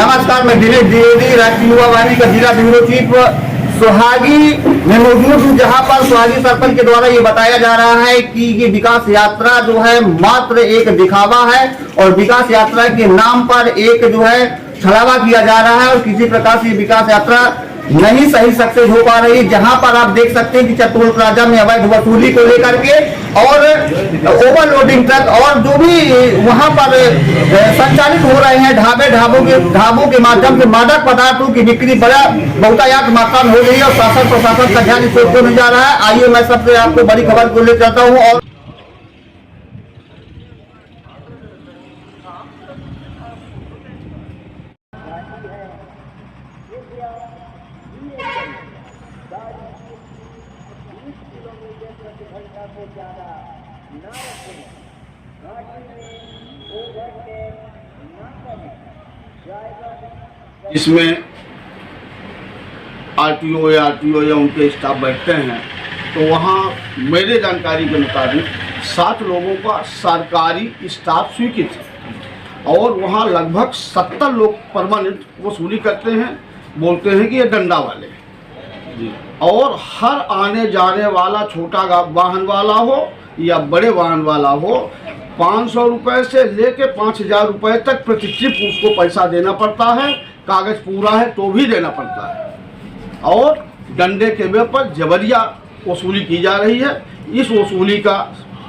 नमस्कार, मैं दिनेश द्विवेदी, राष्ट्रीय युवा वाहिनी का जिला ब्यूरो चीफ सोहागी में मौजूद हूँ, जहाँ पर सोहागी सरपंच के द्वारा ये बताया जा रहा है कि ये विकास यात्रा जो है मात्र एक दिखावा है और विकास यात्रा के नाम पर एक जो है छलावा किया जा रहा है और किसी प्रकार से विकास यात्रा नहीं सही सक्सेस हो पा रही। जहां पर आप देख सकते हैं कि टोल प्लाजा में अवैध वसूली को लेकर के और ओवरलोडिंग ट्रक और जो भी वहां पर संचालित हो रहे हैं ढाबों के माध्यम से मादक पदार्थों की बिक्री बड़ा बहुतायत मात्रा में हो रही है और शासन प्रशासन का ध्यान इस ओर नहीं जा रहा है। आइए मैं सबसे आपको बड़ी खबर को ले चलता हूँ। और इसमें आरटीओ या उनके स्टाफ बैठते हैं तो वहाँ मेरे जानकारी के मुताबिक 7 लोगों का सरकारी स्टाफ स्वीकृत है और वहाँ लगभग 70 लोग परमानेंट वसूली करते हैं, बोलते हैं कि ये डंडा वाले जी। और हर आने जाने वाला छोटा वाहन वाला हो या बड़े वाहन वाला हो 500 रुपये से लेके 5000 रुपये तक प्रति ट्रिप उसको पैसा देना पड़ता है। कागज पूरा है तो भी देना पड़ता है और डंडे के वे पर जबरिया वसूली की जा रही है। इस वसूली का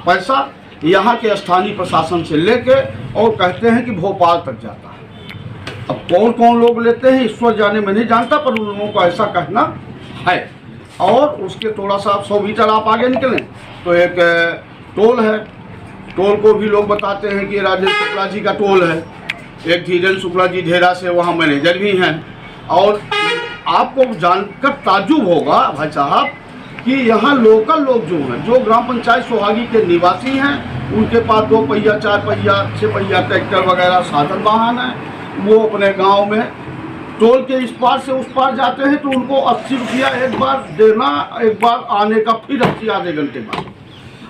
पैसा यहाँ के स्थानीय प्रशासन से लेके और कहते हैं कि भोपाल तक जाता है। अब कौन कौन लोग लेते हैं ईश्वर जाने, मैं नहीं जानता, पर उन लोगों का ऐसा कहना है। और उसके थोड़ा सा 100 मीटर आप आगे निकलें तो एक टोल है, टोल को भी लोग बताते हैं कि राजेंद्र शुक्ला जी का टोल है। एक धीरेन्द्र शुक्ला जी ढेरा से वहाँ मैनेजर भी हैं। और आपको जानकर ताज्जुब होगा भाई साहब कि यहाँ लोकल लोग जो हैं, जो ग्राम पंचायत सोहागी के निवासी हैं, उनके पास 2 पहिया 4 पहिया 6 पहिया ट्रैक्टर वगैरह साधन वाहन है, वो अपने गांव में टोल के इस पार से उस पार जाते हैं तो उनको 80 रुपया एक बार देना, एक बार आने का फिर 80 आधे घंटे बाद।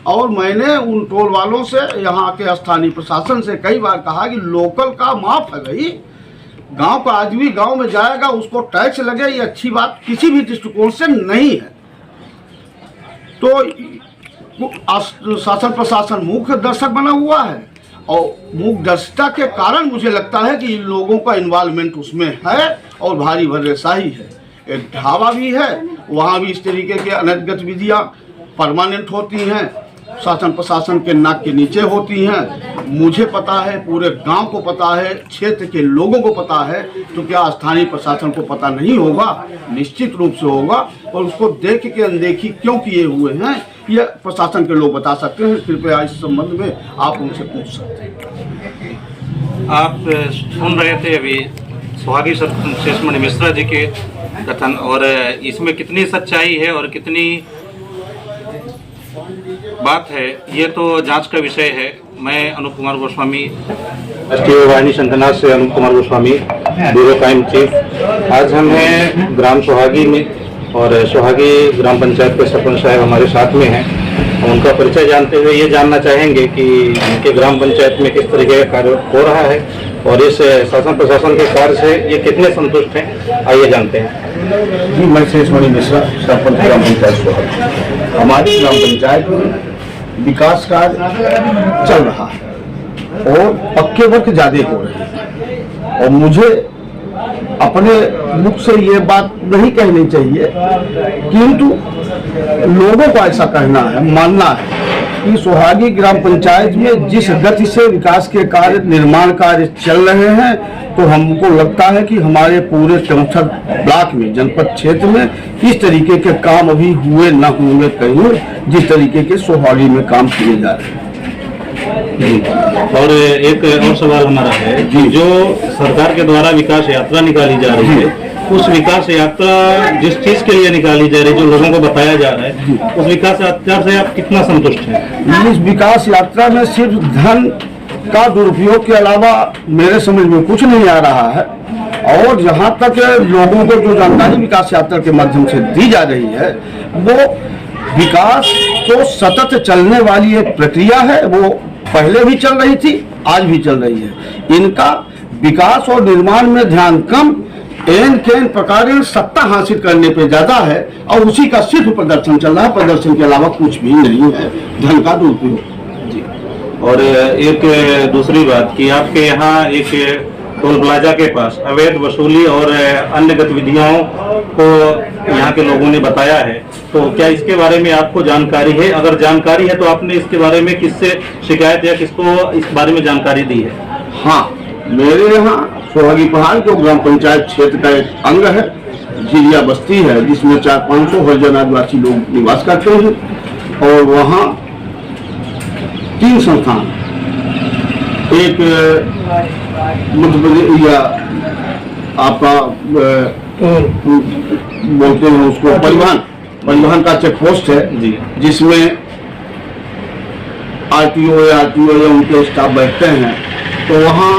और मैंने उन टोल वालों से, यहाँ के स्थानीय प्रशासन से कई बार कहा कि लोकल का माफ है भाई, गांव का आदमी गांव में जाएगा उसको टैक्स लगे, ये अच्छी बात किसी भी दृष्टिकोण से नहीं है। तो शासन प्रशासन मूक दर्शक बना हुआ है और मूक दर्शिता के कारण मुझे लगता है कि इन लोगों का इन्वॉल्वमेंट उसमें है और भारी भरसाही है। एक ढाबा भी है, वहाँ भी इस तरीके के अनैतिक गतिविधियाँ परमानेंट होती हैं, शासन प्रशासन के नाक के नीचे होती हैं। मुझे पता है, पूरे गांव को पता है, क्षेत्र के लोगों को पता है, तो क्या स्थानीय प्रशासन को पता नहीं होगा? निश्चित रूप से होगा। और उसको देख के अनदेखी क्यों किए हुए हैं ये प्रशासन के लोग बता सकते हैं। कृपया इस संबंध में आप उनसे पूछ सकते हैं। आप सुन रहे थे अभी सोहागी सरपंच शेषमणि मिश्रा जी के कथन, और इसमें कितनी सच्चाई है और कितनी बात है ये तो जांच का विषय है। मैं अनूप कुमार गोस्वामी, राष्ट्रीय वाहिनी शंखनाद से Anoop Kumar Goswami, bureau crime chief. आज हम हैं ग्राम सोहागी में और सोहागी ग्राम पंचायत के सरपंच साहब हमारे साथ में हैं। उनका परिचय जानते हुए ये जानना चाहेंगे कि उनके ग्राम पंचायत में किस तरीके का कार्य हो रहा है और इस शासन प्रशासन के कार्य से ये कितने संतुष्ट हैं। आइए जानते हैं। जी, मैं शेषमणि मिश्रा, सरपंच ग्राम पंचायत सोहागी। हमारी ग्राम पंचायत में विकास कार्य चल रहा है और पक्के वर्क ज्यादा हो रहे हैं। और मुझे अपने मुख से ये बात नहीं कहनी चाहिए, किंतु लोगों को ऐसा कहना है, मानना है कि सोहागी ग्राम पंचायत में जिस गति से विकास के कार्य, निर्माण कार्य चल रहे हैं, तो हमको लगता है कि हमारे पूरे 64 ब्लॉक में, जनपद क्षेत्र में इस तरीके के काम अभी हुए न हुए कहीं, जिस तरीके के सोहागी में काम किए जा रहे हैं। और एक और सवाल हमारा है कि जो सरकार के द्वारा विकास यात्रा निकाली जा रही है, उस विकास यात्रा जिस चीज के लिए निकाली जा रही है, जो लोगों को बताया जा रहा है, उस विकास यात्रा से आप कितना संतुष्ट हैं? इस विकास यात्रा में सिर्फ धन का दुरुपयोग के अलावा मेरे समझ में कुछ नहीं आ रहा है। और जहाँ तक लोगों को जो जानकारी विकास यात्रा के माध्यम से दी जा रही है, वो विकास तो सतत चलने वाली एक प्रक्रिया है। वो पहले भी चल रही थी, आज भी चल रही है। इनका विकास और निर्माण में ध्यान कम, एन केन प्रकार सत्ता हासिल करने पे ज्यादा है और उसी का सिर्फ प्रदर्शन चल रहा है। प्रदर्शन के अलावा कुछ भी नहीं है, धन का दुरुपयोग। और एक दूसरी बात कि आपके यहाँ एक टोल प्लाजा के पास अवैध वसूली और अन्य गतिविधियों को यहाँ के लोगों ने बताया है, तो क्या इसके बारे में आपको जानकारी है? अगर जानकारी है तो आपने इसके बारे में किससे शिकायत या किसको इस बारे में जानकारी दी है? हाँ, मेरे यहाँ सोहागी पहाड़ जो ग्राम पंचायत क्षेत्र का एक अंग है, झिलिया बस्ती है, जिसमें 400-500 हरिजन आदिवासी लोग निवास करते हैं। और वहाँ 3 संस्थान, एक मध्य प्रदेश या आपका बोलते हैं उसको परिवहन का चेक पोस्ट है जी, जिसमें आरटीओ या उनके स्टाफ बैठते हैं। तो वहाँ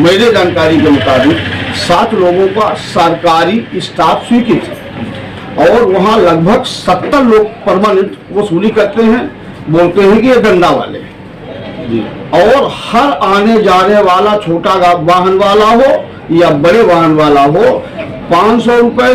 मेरे जानकारी के मुताबिक 7 लोगों का सरकारी स्टाफ स्वीकृत है और वहाँ लगभग 70 लोग परमानेंट वसूली करते हैं। बोलते हैं कि ये गंदा वाले जी। और हर आने जाने वाला छोटा वाहन वाला हो या बड़े वाहन वाला हो 500 रुपए